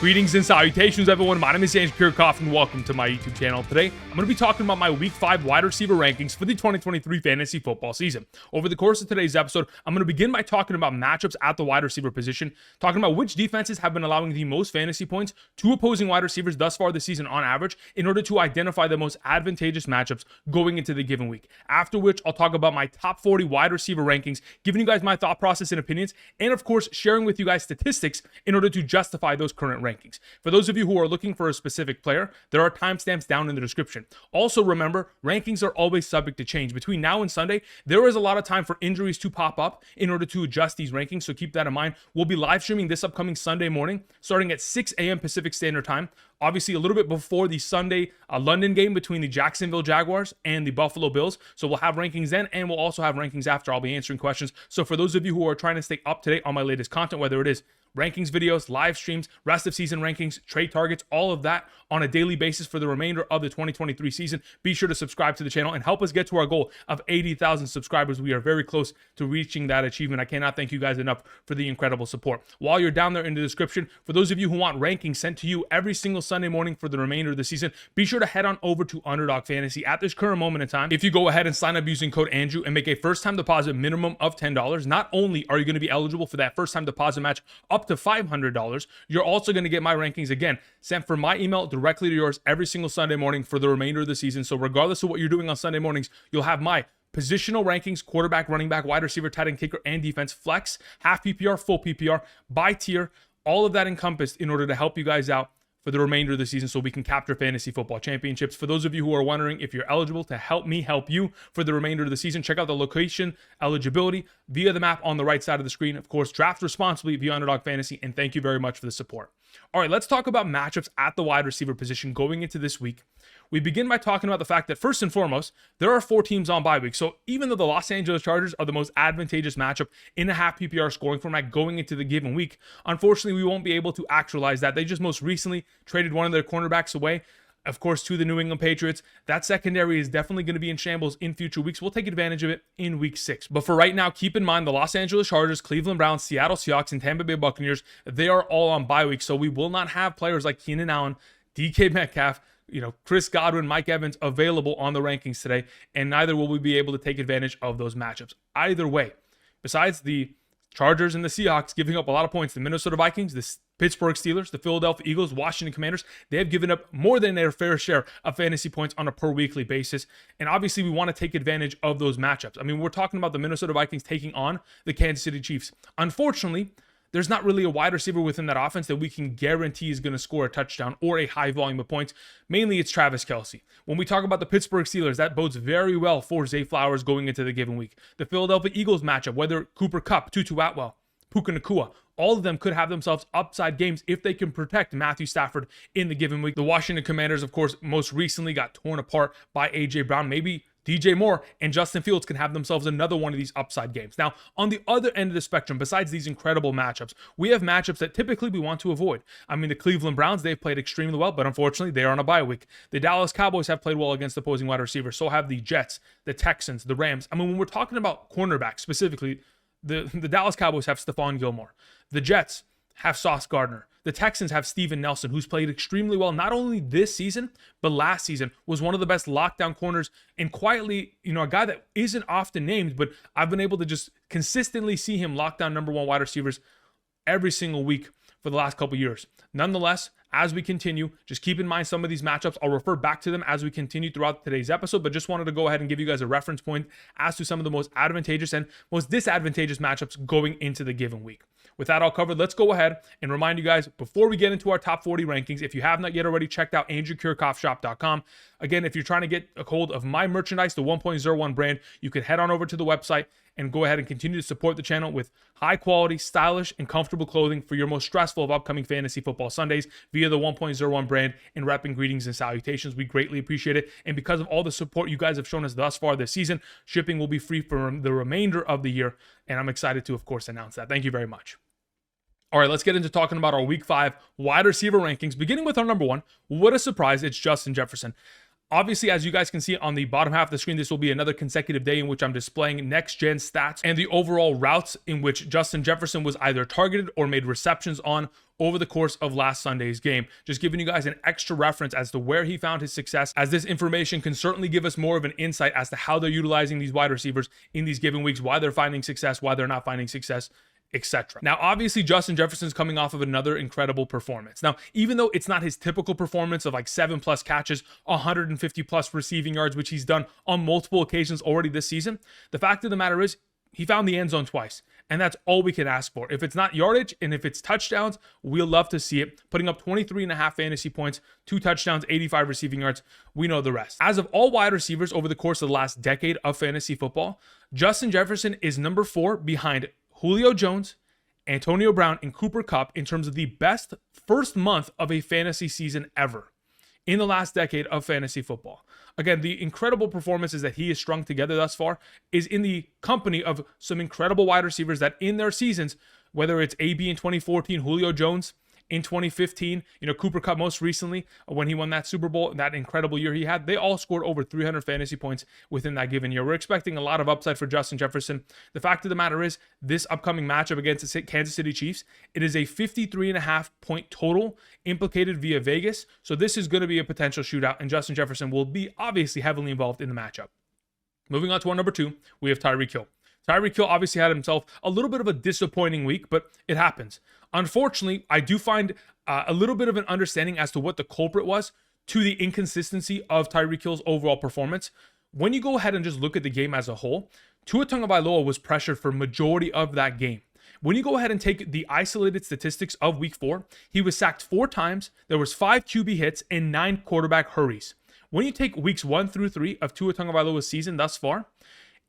Greetings and salutations, everyone. My name is Andrew Kirk, and welcome to my YouTube channel. Today, I'm going to be talking about my Week 5 wide receiver rankings for the 2023 fantasy football season. Over the course of today's episode, I'm going to begin by talking about matchups at the wide receiver position, talking about which defenses have been allowing the most fantasy points to opposing wide receivers thus far this season on average, in order to identify the most advantageous matchups going into the given week. After which, I'll talk about my top 40 wide receiver rankings, giving you guys my thought process and opinions, and of course, sharing with you guys statistics in order to justify those current rankings. For those of you who are looking for a specific player, there are timestamps down in the description. Also remember, rankings are always subject to change. Between now and Sunday, there is a lot of time for injuries to pop up in order to adjust these rankings, so keep that in mind. We'll be live streaming this upcoming Sunday morning, starting at 6 a.m. Pacific Standard Time. Obviously, a little bit before the Sunday London game between the Jacksonville Jaguars and the Buffalo Bills. So we'll have rankings then, and we'll also have rankings after. I'll be answering questions. So for those of you who are trying to stay up to date on my latest content, whether it is rankings videos, live streams, rest of season rankings, trade targets, all of that on a daily basis for the remainder of the 2023 season, be sure to subscribe to the channel and help us get to our goal of 80,000 subscribers. We are very close to reaching that achievement. I cannot thank you guys enough for the incredible support. While you're down there in the description, for those of you who want rankings sent to you every single Sunday morning for the remainder of the season, be sure to head on over to Underdog Fantasy at this current moment in time. If you go ahead and sign up using code Andrew and make a first-time deposit minimum of $10, not only are you going to be eligible for that first-time deposit match up to $500, you're also going to get my rankings again sent from my email directly to yours every single Sunday morning for the remainder of the season. So regardless of what you're doing on Sunday mornings, you'll have my positional rankings: quarterback, running back, wide receiver, tight end, kicker, and defense, flex, half PPR, full PPR, by tier, all of that encompassed in order to help you guys out for the remainder of the season so we can capture fantasy football championships. For those of you who are wondering if you're eligible to help me help you for the remainder of the season, check out the location eligibility via the map on the right side of the screen. Of course, draft responsibly via Underdog Fantasy, and thank you very much for the support. All right, let's talk about matchups at the wide receiver position going into this week. We begin by talking about the fact that first and foremost, there are 4 teams on bye week. So even though the Los Angeles Chargers are the most advantageous matchup in a half PPR scoring format going into the given week, unfortunately, we won't be able to actualize that. They just most recently traded one of their cornerbacks away, of course, to the New England Patriots. That secondary is definitely going to be in shambles in future weeks. We'll take advantage of it in week 6. But for right now, keep in mind the Los Angeles Chargers, Cleveland Browns, Seattle Seahawks, and Tampa Bay Buccaneers, they are all on bye week. So we will not have players like Keenan Allen, DK Metcalf, Chris Godwin, Mike Evans available on the rankings today, and neither will we be able to take advantage of those matchups. Either way, besides the Chargers and the Seahawks giving up a lot of points, the Minnesota Vikings, the Pittsburgh Steelers, the Philadelphia Eagles, Washington Commanders, they have given up more than their fair share of fantasy points on a per weekly basis. And obviously, we want to take advantage of those matchups. I mean, we're talking about the Minnesota Vikings taking on the Kansas City Chiefs. Unfortunately, there's not really a wide receiver within that offense that we can guarantee is going to score a touchdown or a high volume of points. Mainly, it's Travis Kelce. When we talk about the Pittsburgh Steelers, that bodes very well for Zay Flowers going into the given week. The Philadelphia Eagles matchup, whether Cooper Kupp, Tutu Atwell, Puka Nacua, all of them could have themselves upside games if they can protect Matthew Stafford in the given week. The Washington Commanders, of course, most recently got torn apart by A.J. Brown. Maybe DJ Moore and Justin Fields can have themselves another one of these upside games. Now, on the other end of the spectrum, besides these incredible matchups, we have matchups that typically we want to avoid. I mean, the Cleveland Browns, they've played extremely well, but unfortunately, they are on a bye week. The Dallas Cowboys have played well against opposing wide receivers. So have the Jets, the Texans, the Rams. I mean, when we're talking about cornerbacks specifically, the Dallas Cowboys have Stephon Gilmore. The Jets have Sauce Gardner. The Texans have Steven Nelson, who's played extremely well, not only this season, but last season was one of the best lockdown corners, and quietly, a guy that isn't often named, but I've been able to just consistently see him lock down number 1 wide receivers every single week for the last couple years. Nonetheless, as we continue, just keep in mind some of these matchups. I'll refer back to them as we continue throughout today's episode, but just wanted to go ahead and give you guys a reference point as to some of the most advantageous and most disadvantageous matchups going into the given week. With that all covered, let's go ahead and remind you guys, before we get into our top 40 rankings, if you have not yet already checked out AndrewKirchhoffShop.com. Again, if you're trying to get a hold of my merchandise, the 1.01 brand, you can head on over to the website and go ahead and continue to support the channel with high quality, stylish, and comfortable clothing for your most stressful of upcoming fantasy football Sundays via the 1.01 brand, and repping greetings and salutations. We greatly appreciate it. And because of all the support you guys have shown us thus far this season, shipping will be free for the remainder of the year. And I'm excited to, of course, announce that. Thank you very much. All right, let's get into talking about our Week 5 wide receiver rankings, beginning with our number 1. What a surprise, it's Justin Jefferson. Obviously, as you guys can see on the bottom half of the screen, this will be another consecutive day in which I'm displaying next-gen stats and the overall routes in which Justin Jefferson was either targeted or made receptions on over the course of last Sunday's game. Just giving you guys an extra reference as to where he found his success, as this information can certainly give us more of an insight as to how they're utilizing these wide receivers in these given weeks, why they're finding success, why they're not finding success, etc. Now, obviously, Justin Jefferson's coming off of another incredible performance. Now, even though it's not his typical performance of like 7+ catches, 150+ receiving yards, which he's done on multiple occasions already this season, the fact of the matter is he found the end zone twice, and that's all we can ask for. If it's not yardage and if it's touchdowns, we'll love to see it. Putting up 23.5 fantasy points, 2 touchdowns, 85 receiving yards. We know the rest. As of all wide receivers over the course of the last decade of fantasy football, Justin Jefferson is number 4 behind Julio Jones, Antonio Brown, and Cooper Kupp in terms of the best first month of a fantasy season ever in the last decade of fantasy football. Again, the incredible performances that he has strung together thus far is in the company of some incredible wide receivers that in their seasons, whether it's AB in 2014, Julio Jones in 2015, Cooper Kupp most recently when he won that Super Bowl, that incredible year he had, they all scored over 300 fantasy points within that given year. We're expecting a lot of upside for Justin Jefferson. The fact of the matter is, this upcoming matchup against the Kansas City Chiefs, it is a 53.5 point total implicated via Vegas. So this is going to be a potential shootout, and Justin Jefferson will be obviously heavily involved in the matchup. Moving on to our number 2, we have Tyreek Hill. Tyreek Hill obviously had himself a little bit of a disappointing week, but it happens. Unfortunately, I do find a little bit of an understanding as to what the culprit was to the inconsistency of Tyreek Hill's overall performance. When you go ahead and just look at the game as a whole, Tua Tagovailoa was pressured for majority of that game. When you go ahead and take the isolated statistics of week 4, he was sacked 4 times, there was 5 QB hits, and 9 quarterback hurries. When you take weeks 1 through 3 of Tua Tagovailoa's season thus far,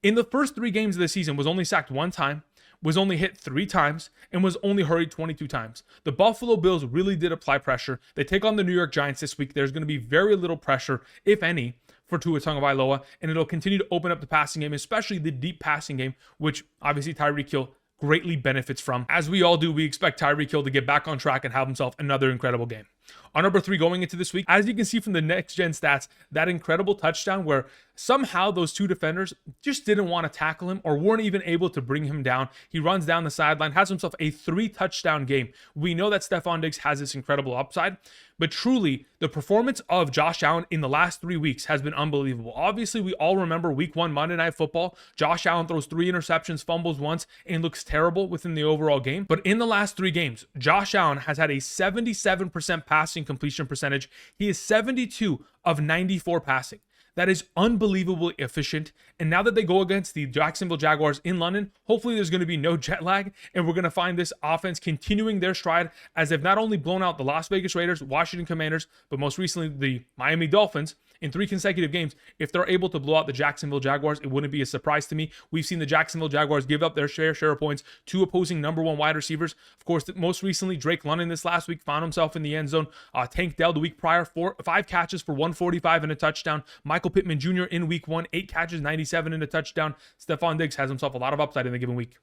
in the first 3 games of the season was only sacked 1 time, was only hit 3 times, and was only hurried 22 times. The Buffalo Bills really did apply pressure. They take on the New York Giants this week. There's going to be very little pressure, if any, for Tua Tagovailoa, and it'll continue to open up the passing game, especially the deep passing game, which obviously Tyreek Hill greatly benefits from. As we all do, we expect Tyreek Hill to get back on track and have himself another incredible game. On number 3 going into this week, as you can see from the next-gen stats, that incredible touchdown where somehow those 2 defenders just didn't want to tackle him or weren't even able to bring him down. He runs down the sideline, has himself a 3-touchdown game. We know that Stefon Diggs has this incredible upside, but truly, the performance of Josh Allen in the last 3 weeks has been unbelievable. Obviously, we all remember week 1 Monday Night Football. Josh Allen throws 3 interceptions, fumbles once, and looks terrible within the overall game. But in the last 3 games, Josh Allen has had a 77% passing completion percentage. He is 72 of 94 passing. That is unbelievably efficient. And now that they go against the Jacksonville Jaguars in London, hopefully there's going to be no jet lag, and we're going to find this offense continuing their stride as they've not only blown out the Las Vegas Raiders, Washington Commanders, but most recently the Miami Dolphins in 3 consecutive games. If they're able to blow out the Jacksonville Jaguars, it wouldn't be a surprise to me. We've seen the Jacksonville Jaguars give up their share of points to opposing number 1 wide receivers. Of course, most recently, Drake London this last week found himself in the end zone. Tank Dell the week prior, 5 catches for 145 and a touchdown. Michael Pittman Jr. in week 1, 8 catches, 97 and a touchdown. Stefon Diggs has himself a lot of upside in the given week.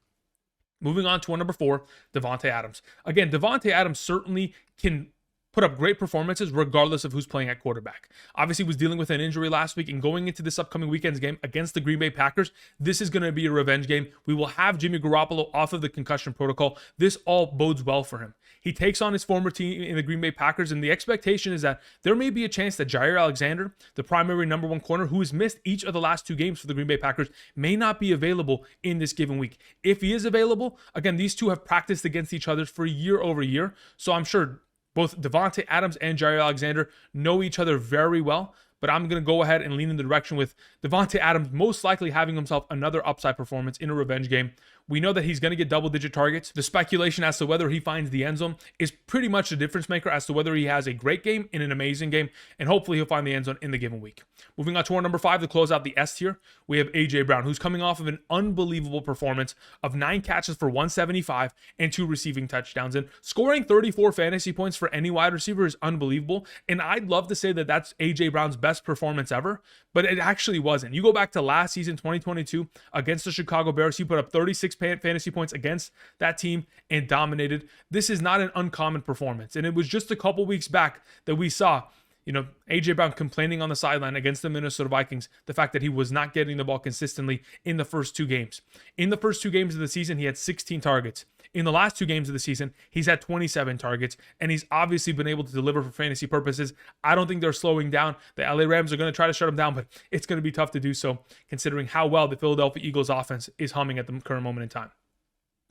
Moving on to our number 4, Davante Adams. Again, Davante Adams certainly can put up great performances regardless of who's playing at quarterback. Obviously, was dealing with an injury last week, and going into this upcoming weekend's game against the Green Bay Packers, this is going to be a revenge game. We will have Jimmy Garoppolo off of the concussion protocol. This all bodes well for him. He takes on his former team in the Green Bay Packers, and the expectation is that there may be a chance that Jair Alexander, the primary number 1 corner who has missed each of the last 2 games for the Green Bay Packers, may not be available in this given week. If he is available, again, these 2 have practiced against each other for year over year, so I'm sure both Davante Adams and Jair Alexander know each other very well, but I'm going to go ahead and lean in the direction with Davante Adams most likely having himself another upside performance in a revenge game. We know that he's going to get double-digit targets. The speculation as to whether he finds the end zone is pretty much the difference maker as to whether he has a great game in an amazing game, and hopefully he'll find the end zone in the given week. Moving on to our number 5 to close out the S tier, we have A.J. Brown, who's coming off of an unbelievable performance of 9 catches for 175 and 2 receiving touchdowns. And scoring 34 fantasy points for any wide receiver is unbelievable, and I'd love to say that that's A.J. Brown's best performance ever, but it actually wasn't. You go back to last season, 2022, against the Chicago Bears, he put up 36 fantasy points against that team and dominated. This is not an uncommon performance, and it was just a couple weeks back that we saw A.J. Brown complaining on the sideline against the Minnesota Vikings, the fact that he was not getting the ball consistently in the first 2 games. In the first 2 games of the season, he had 16 targets. In the last 2 games of the season, he's had 27 targets, and he's obviously been able to deliver for fantasy purposes. I don't think they're slowing down. The LA Rams are going to try to shut him down, but it's going to be tough to do so, considering how well the Philadelphia Eagles offense is humming at the current moment in time.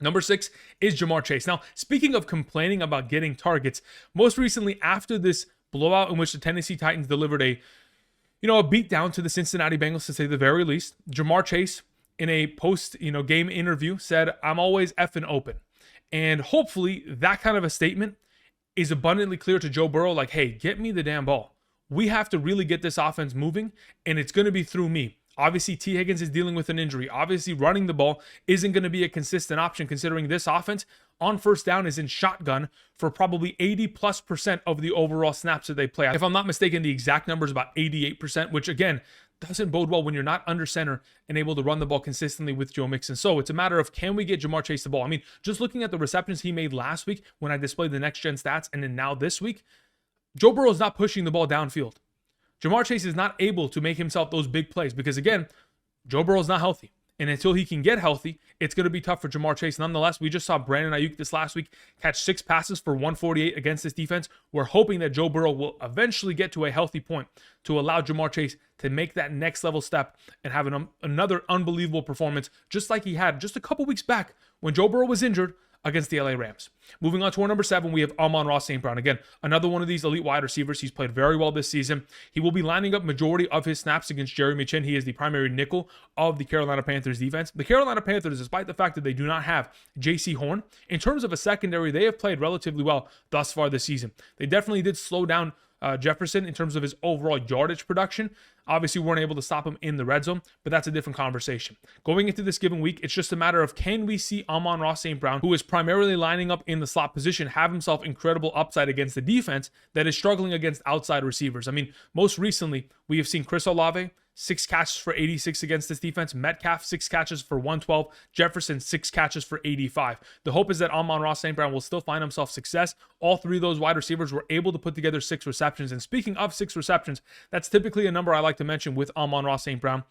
Number 6 is Ja'Marr Chase. Now, speaking of complaining about getting targets, most recently after this blowout in which the Tennessee Titans delivered a beat down to the Cincinnati Bengals, to say the very least, Ja'Marr Chase in a post game interview said, "I'm always effing open." And hopefully that kind of a statement is abundantly clear to Joe Burrow, like, hey, get me the damn ball. We have to really get this offense moving, and it's going to be through me. Obviously, T. Higgins is dealing with an injury. Obviously, running the ball isn't going to be a consistent option, considering this offense on first down is in shotgun for probably 80+% of the overall snaps that they play. If I'm not mistaken, the exact number is about 88%, which again, doesn't bode well when you're not under center and able to run the ball consistently with Joe Mixon. So it's a matter of, can we get Ja'Marr Chase the ball? I mean, just looking at the receptions he made last week when I displayed the next gen stats, and then now this week, Joe Burrow is not pushing the ball downfield. Ja'Marr Chase is not able to make himself those big plays because, again, Joe Burrow is not healthy. And until he can get healthy, it's going to be tough for Ja'Marr Chase. Nonetheless, we just saw Brandon Aiyuk this last week catch 6 passes for 148 against this defense. We're hoping that Joe Burrow will eventually get to a healthy point to allow Ja'Marr Chase to make that next level step and have another unbelievable performance, just like he had just a couple weeks back when Joe Burrow was injured against the LA Rams. Moving on to our number 7, we have Amon-Ra St. Brown. Again, another one of these elite wide receivers. He's played very well this season. He will be lining up majority of his snaps against Jeremy Chin. He is the primary nickel of the Carolina Panthers defense. The Carolina Panthers, despite the fact that they do not have J.C. Horn, in terms of a secondary, they have played relatively well thus far this season. They definitely did slow down Jefferson in terms of his overall yardage production. Obviously, weren't able to stop him in the red zone, but that's a different conversation. Going into this given week, it's just a matter of, can we see Amon-Ra St. Brown, who is primarily lining up in the slot position, have himself incredible upside against the defense that is struggling against outside receivers? I mean, most recently, we have seen Chris Olave, 6 catches for 86 against this defense. Metcalf, 6 catches for 112. Jefferson, 6 catches for 85. The hope is that Amon-Ra St. Brown will still find himself success. All 3 of those wide receivers were able to put together 6 receptions. And speaking of 6 receptions, that's typically a number I like to mention with Amon-Ra St. Brown.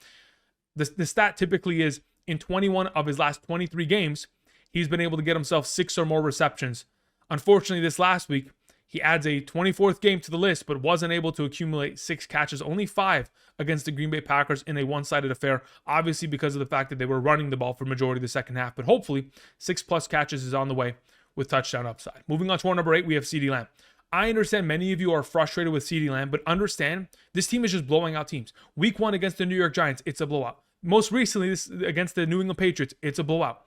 The stat typically is in 21 of his last 23 games, he's been able to get himself 6 or more receptions. Unfortunately, this last week, he adds a 24th game to the list, but wasn't able to accumulate 6 catches, only 5 against the Green Bay Packers in a one-sided affair, obviously because of the fact that they were running the ball for majority of the second half. But hopefully, 6+ catches is on the way with touchdown upside. Moving on to our number 8, we have CeeDee Lamb. I understand many of you are frustrated with CeeDee Lamb, but understand this team is just blowing out teams. Week 1 against the New York Giants, it's a blowout. Most recently, this against the New England Patriots, it's a blowout.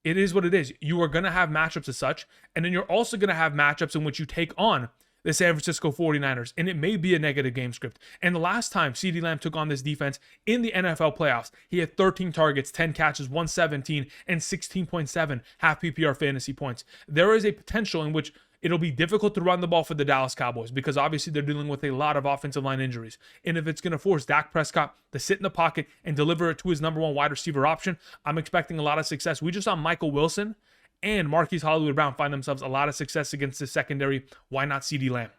It is what it is. You are going to have matchups as such, and then you're also going to have matchups in which you take on the San Francisco 49ers, and it may be a negative game script. And the last time CeeDee Lamb took on this defense in the NFL playoffs, he had 13 targets, 10 catches, 117, and 16.7 half PPR fantasy points. There is a potential in which it'll be difficult to run the ball for the Dallas Cowboys because obviously they're dealing with a lot of offensive line injuries. And if it's going to force Dak Prescott to sit in the pocket and deliver it to his number 1 wide receiver option, I'm expecting a lot of success. We just saw Michael Wilson and Marquise Brown find themselves a lot of success against the secondary. Why not CeeDee Lamb?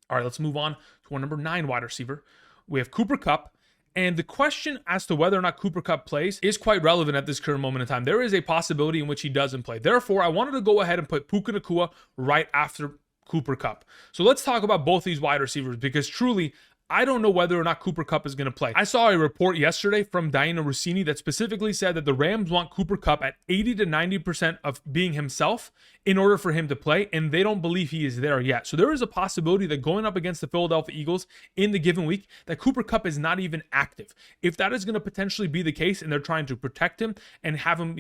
All right, let's move on to our number 9 wide receiver. We have Cooper Kupp. And the question as to whether or not Cooper Kupp plays is quite relevant at this current moment in time. There is a possibility in which he doesn't play. Therefore, I wanted to go ahead and put Puka Nacua right after Cooper Kupp. So let's talk about both these wide receivers because truly, I don't know whether or not Cooper Kupp is going to play. I saw a report yesterday from Diana Rossini that specifically said that the Rams want Cooper Kupp at 80 to 90% of being himself in order for him to play, and they don't believe he is there yet. So there is a possibility that going up against the Philadelphia Eagles in the given week, that Cooper Kupp is not even active. If that is going to potentially be the case and they're trying to protect him and have him,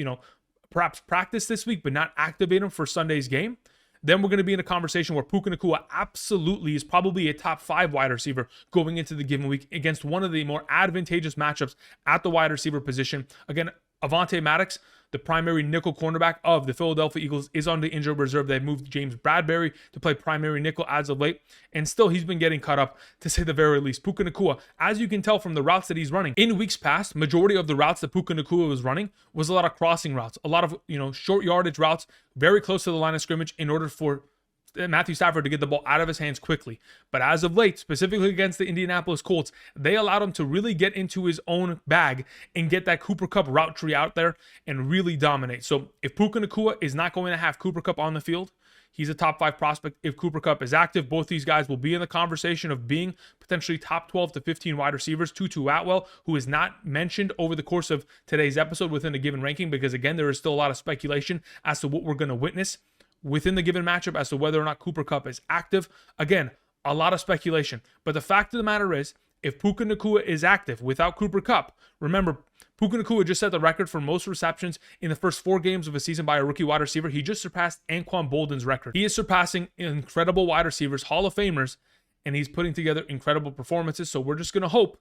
perhaps practice this week but not activate him for Sunday's game, then we're going to be in a conversation where Puka Nacua absolutely is probably a top 5 wide receiver going into the given week against one of the more advantageous matchups at the wide receiver position. Again, Avonte Maddox, the primary nickel cornerback of the Philadelphia Eagles, is on the injured reserve. They've moved James Bradbury to play primary nickel as of late, and still he's been getting cut up, to say the very least. Puka Nacua, as you can tell from the routes that he's running, in weeks past, majority of the routes that Puka Nacua was running was a lot of crossing routes, a lot of short yardage routes, very close to the line of scrimmage in order for Matthew Stafford to get the ball out of his hands quickly. But as of late, specifically against the Indianapolis Colts, they allowed him to really get into his own bag and get that Cooper Kupp route tree out there and really dominate. So if Puka Nacua is not going to have Cooper Kupp on the field, he's a top 5 prospect. If Cooper Kupp is active, both these guys will be in the conversation of being potentially top 12 to 15 wide receivers. Tutu Atwell, who is not mentioned over the course of today's episode within a given ranking, because again, there is still a lot of speculation as to what we're going to witness within the given matchup as to whether or not Cooper Kupp is active. Again, a lot of speculation. But the fact of the matter is, if Puka Nacua is active without Cooper Kupp, remember, Puka Nacua just set the record for most receptions in the first 4 games of a season by a rookie wide receiver. He just surpassed Anquan Boldin's record. He is surpassing incredible wide receivers, Hall of Famers, and he's putting together incredible performances. So we're just going to hope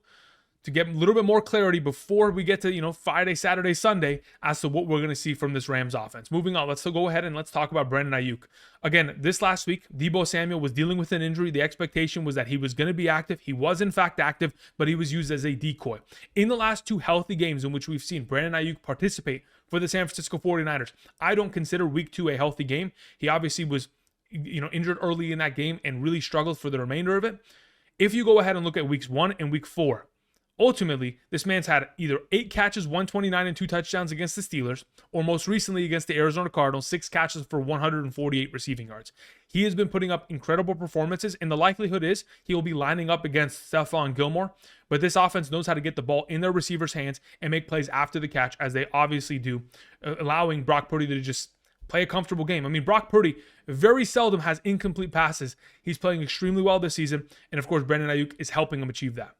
to get a little bit more clarity before we get to, Friday, Saturday, Sunday as to what we're going to see from this Rams offense. Moving on, let's go ahead and let's talk about Brandon Aiyuk. Again, this last week, Deebo Samuel was dealing with an injury. The expectation was that he was going to be active. He was, in fact, active, but he was used as a decoy. In the last 2 healthy games in which we've seen Brandon Aiyuk participate for the San Francisco 49ers, I don't consider week 2 a healthy game. He obviously was, injured early in that game and really struggled for the remainder of it. If you go ahead and look at weeks 1 and week 4, ultimately, this man's had either 8 catches, 129 and 2 touchdowns against the Steelers, or most recently against the Arizona Cardinals, 6 catches for 148 receiving yards. He has been putting up incredible performances, and the likelihood is he will be lining up against Stephon Gilmore, but this offense knows how to get the ball in their receivers' hands and make plays after the catch, as they obviously do, allowing Brock Purdy to just play a comfortable game. I mean, Brock Purdy very seldom has incomplete passes. He's playing extremely well this season, and of course, Brandon Aiyuk is helping him achieve that.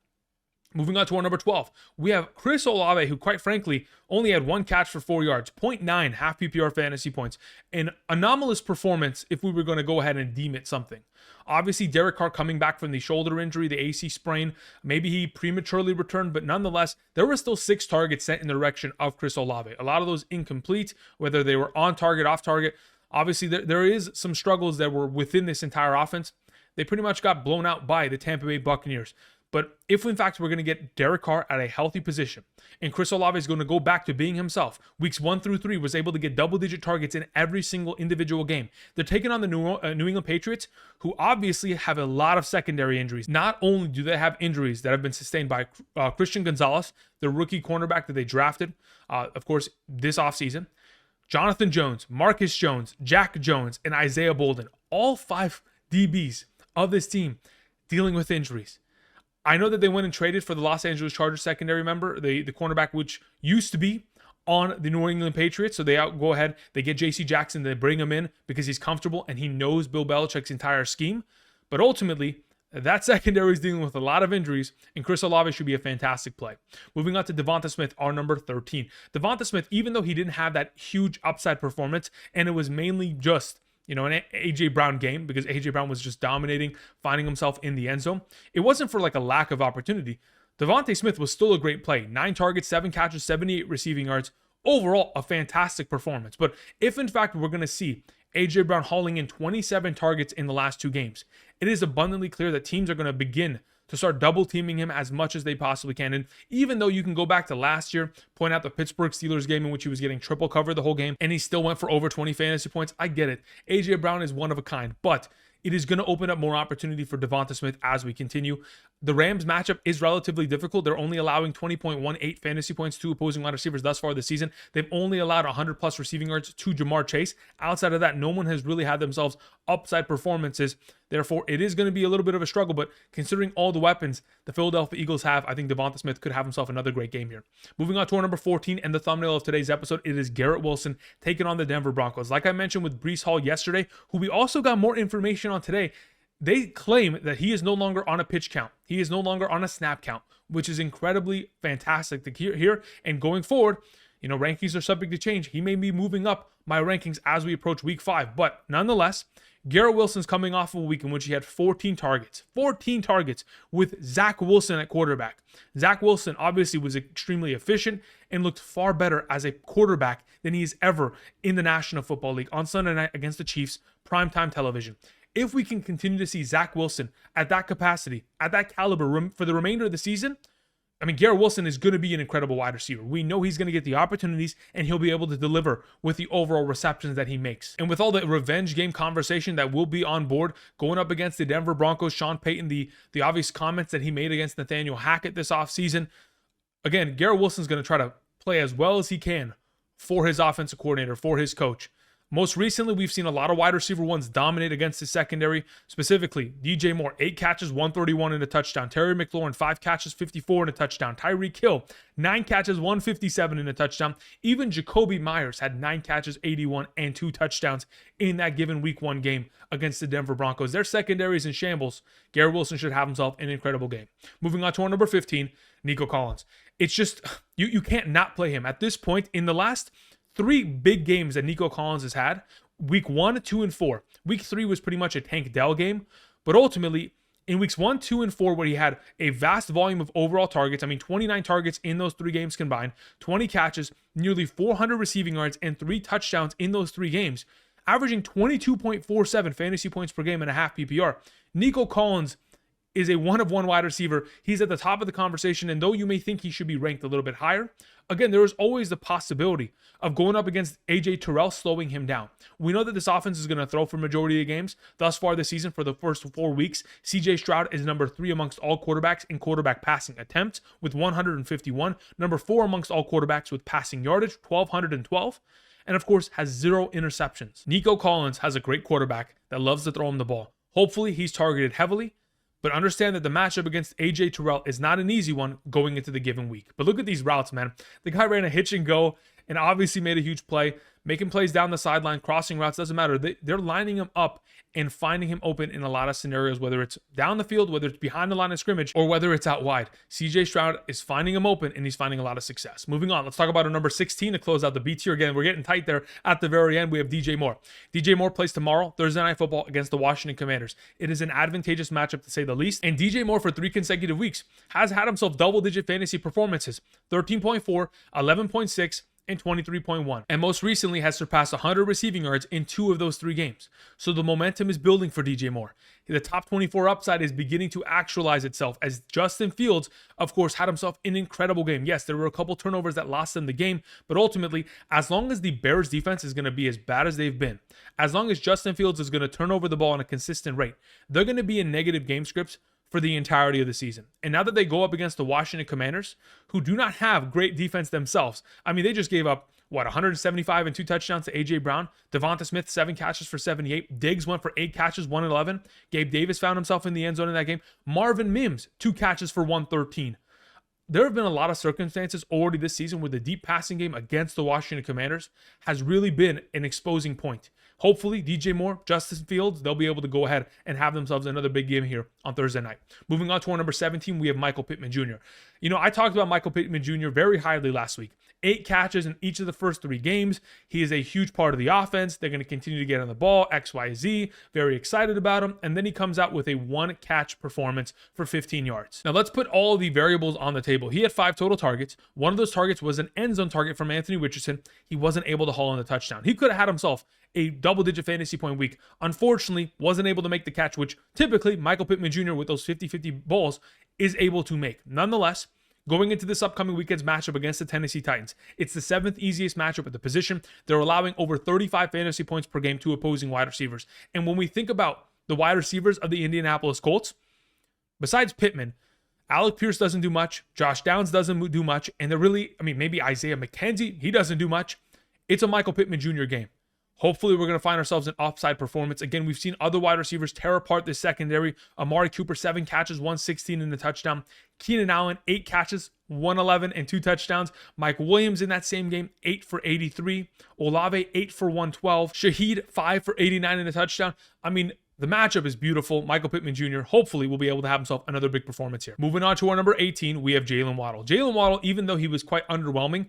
Moving on to our number 12, we have Chris Olave, who quite frankly only had 1 catch for 4 yards, 0.9 half PPR fantasy points. An anomalous performance if we were going to go ahead and deem it something. Obviously, Derek Carr coming back from the shoulder injury, the AC sprain, maybe he prematurely returned, but nonetheless, there were still 6 targets sent in the direction of Chris Olave. A lot of those incomplete, whether they were on target, off target. Obviously, there is some struggles that were within this entire offense. They pretty much got blown out by the Tampa Bay Buccaneers. But if, in fact, we're going to get Derek Carr at a healthy position and Chris Olave is going to go back to being himself, weeks 1 through 3 was able to get double-digit targets in every single individual game. They're taking on the New England Patriots, who obviously have a lot of secondary injuries. Not only do they have injuries that have been sustained by Christian Gonzalez, the rookie cornerback that they drafted, of course, this offseason, Jonathan Jones, Marcus Jones, Jack Jones, and Isaiah Bolden, all 5 DBs of this team dealing with injuries. I know that they went and traded for the Los Angeles Chargers secondary member, the cornerback, which used to be on the New England Patriots. So they go ahead, they get J.C. Jackson, they bring him in because he's comfortable and he knows Bill Belichick's entire scheme. But ultimately, that secondary is dealing with a lot of injuries, and Chris Olave should be a fantastic play. Moving on to DeVonta Smith, our number 13. DeVonta Smith, even though he didn't have that huge upside performance, and it was mainly just an A.J. Brown game because A.J. Brown was just dominating, finding himself in the end zone. It wasn't for like a lack of opportunity. DeVonta Smith was still a great play. 9 targets, 7 catches, 78 receiving yards. Overall, a fantastic performance. But if, in fact, we're going to see A.J. Brown hauling in 27 targets in the last 2 games, it is abundantly clear that teams are going to begin to start double teaming him as much as they possibly can. And even though you can go back to last year, point out the Pittsburgh Steelers game in which he was getting triple cover the whole game, and he still went for over 20 fantasy points, I get it. A.J. Brown is one of a kind, but it is going to open up more opportunity for DeVonta Smith as we continue. The Rams matchup is relatively difficult. They're only allowing 20.18 fantasy points to opposing wide receivers thus far this season. They've only allowed 100-plus receiving yards to Jamar Chase. Outside of that, no one has really had themselves upside performances. Therefore, it is going to be a little bit of a struggle, but considering all the weapons the Philadelphia Eagles have, I think DeVonta Smith could have himself another great game here. Moving on to our number 14 and the thumbnail of today's episode, it is Garrett Wilson taking on the Denver Broncos. Like I mentioned with Breece Hall yesterday, who we also got more information on today, they claim that he is no longer on a pitch count. He is no longer on a snap count, which is incredibly fantastic to hear. And going forward, rankings are subject to change. He may be moving up my rankings as we approach week 5. But nonetheless, Garrett Wilson's coming off of a week in which he had 14 targets with Zach Wilson at quarterback. Zach Wilson obviously was extremely efficient and looked far better as a quarterback than he is ever in the National Football League on Sunday night against the Chiefs, primetime television. If we can continue to see Zach Wilson at that capacity, at that caliber for the remainder of the season, I mean, Garrett Wilson is going to be an incredible wide receiver. We know he's going to get the opportunities and he'll be able to deliver with the overall receptions that he makes. And with all the revenge game conversation that will be on board going up against the Denver Broncos, Sean Payton, the obvious comments that he made against Nathaniel Hackett this offseason, again, Garrett Wilson's going to try to play as well as he can for his offensive coordinator, for his coach. Most recently, we've seen a lot of wide receiver ones dominate against his secondary, specifically DJ Moore, 8 catches, 131 and a touchdown. Terry McLaurin, 5 catches, 54 and a touchdown. Tyreek Hill, 9 catches, 157 and a touchdown. Even Jakobi Meyers had 9 catches, 81 and 2 touchdowns in that given week 1 game against the Denver Broncos. Their secondary is in shambles. Garrett Wilson should have himself an incredible game. Moving on to our number 15, Nico Collins. It's just, you can't not play him. At this point, in the last 3 big games that Nico Collins has had, week 1, 2, and 4. Week 3 was pretty much a Tank Dell game, but ultimately in weeks 1, 2, and 4, where he had a vast volume of overall targets, 29 targets in those 3 games combined, 20 catches, nearly 400 receiving yards, and 3 touchdowns in those 3 games, averaging 22.47 fantasy points per game and a half PPR. Nico Collins is a one-of-one wide receiver. He's at the top of the conversation, and though you may think he should be ranked a little bit higher, again, there is always the possibility of going up against A.J. Terrell, slowing him down. We know that this offense is going to throw for majority of games. Thus far this season, for the first 4 weeks, C.J. Stroud is number 3 amongst all quarterbacks in quarterback passing attempts with 151, number 4 amongst all quarterbacks with passing yardage, 1,212, and of course has 0 interceptions. Nico Collins has a great quarterback that loves to throw him the ball. Hopefully, he's targeted heavily, but understand that the matchup against A.J. Terrell is not an easy one going into the given week. But look at these routes, man. The guy ran a hitch and go and obviously made a huge play, making plays down the sideline, crossing routes, doesn't matter. They're lining him up and finding him open in a lot of scenarios, whether it's down the field, whether it's behind the line of scrimmage, or whether it's out wide. CJ Stroud is finding him open, and he's finding a lot of success. Moving on, let's talk about our number 16 to close out the B tier. Again, we're getting tight there at the very end. We have DJ Moore. DJ Moore plays tomorrow, Thursday Night Football, against the Washington Commanders. It is an advantageous matchup, to say the least, and DJ Moore, for 3 consecutive weeks, has had himself double-digit fantasy performances, 13.4, 11.6, and 23.1, and most recently has surpassed 100 receiving yards in 2 of those 3 games. So the momentum is building for DJ Moore. The top 24 upside is beginning to actualize itself, as Justin Fields, of course, had himself an incredible game. Yes, there were a couple turnovers that lost them the game, but ultimately, as long as the Bears defense is going to be as bad as they've been, as long as Justin Fields is going to turn over the ball on a consistent rate, they're going to be in negative game scripts for the entirety of the season. And now that they go up against the Washington Commanders, who do not have great defense themselves, they just gave up, 175 and 2 touchdowns to A.J. Brown. DeVonta Smith, 7 catches for 78. Diggs went for 8 catches, 111. Gabe Davis found himself in the end zone in that game. Marvin Mims, 2 catches for 113. There have been a lot of circumstances already this season where the deep passing game against the Washington Commanders has really been an exposing point. Hopefully, DJ Moore, Justin Fields, they'll be able to go ahead and have themselves another big game here on Thursday night. Moving on to our number 17, we have Michael Pittman Jr. I talked about Michael Pittman Jr. very highly last week. 8 catches in each of the first 3 games. He is a huge part of the offense. They're going to continue to get on the ball, XYZ. Very excited about him. And then he comes out with a 1-catch performance for 15 yards. Now let's put all the variables on the table. He had 5 total targets. One of those targets was an end zone target from Anthony Richardson. He wasn't able to haul in the touchdown. He could have had himself a double-digit fantasy point week. Unfortunately, wasn't able to make the catch, which typically Michael Pittman Jr. with those 50-50 balls is able to make. Nonetheless, going into this upcoming weekend's matchup against the Tennessee Titans, it's the 7th easiest matchup at the position. They're allowing over 35 fantasy points per game to opposing wide receivers. And when we think about the wide receivers of the Indianapolis Colts, besides Pittman, Alec Pierce doesn't do much. Josh Downs doesn't do much. And they're really, maybe Isaiah McKenzie, he doesn't do much. It's a Michael Pittman Jr. game. Hopefully, we're going to find ourselves an offside performance. Again, we've seen other wide receivers tear apart this secondary. Amari Cooper, 7 catches, 116 in the touchdown. Keenan Allen, 8 catches, 111 and 2 touchdowns. Mike Williams in that same game, 8 for 83. Olave, 8 for 112. Shaheed, 5 for 89 in a touchdown. The matchup is beautiful. Michael Pittman Jr. hopefully will be able to have himself another big performance here. Moving on to our number 18, we have Jaylen Waddle. Jaylen Waddle, even though he was quite underwhelming,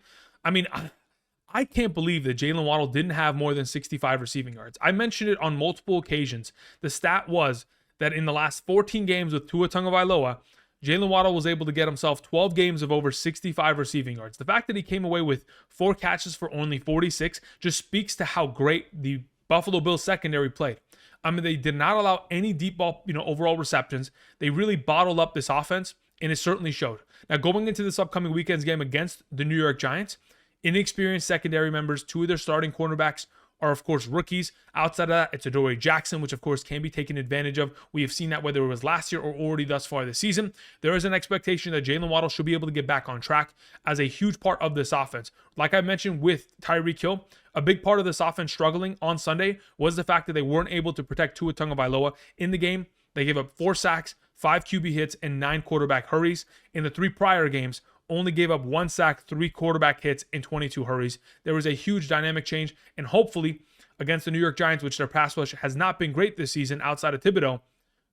I can't believe that Jaylen Waddle didn't have more than 65 receiving yards. I mentioned it on multiple occasions. The stat was that in the last 14 games with Tua Tagovailoa, Jaylen Waddle was able to get himself 12 games of over 65 receiving yards. The fact that he came away with 4 catches for only 46 just speaks to how great the Buffalo Bills secondary played. They did not allow any deep ball, overall receptions. They really bottled up this offense, and it certainly showed. Now, going into this upcoming weekend's game against the New York Giants, inexperienced secondary members, 2 of their starting cornerbacks are, of course, rookies. Outside of that, it's Adoree Jackson, which, of course, can be taken advantage of. We have seen that whether it was last year or already thus far this season. There is an expectation that Jaylen Waddle should be able to get back on track as a huge part of this offense. Like I mentioned with Tyreek Hill, a big part of this offense struggling on Sunday was the fact that they weren't able to protect Tua Tagovailoa in the game. They gave up 4 sacks, 5 QB hits, and 9 quarterback hurries. In the 3 prior games, only gave up 1 sack, 3 quarterback hits, and 22 hurries. There was a huge dynamic change, and hopefully against the New York Giants, which their pass rush has not been great this season outside of Thibodeau,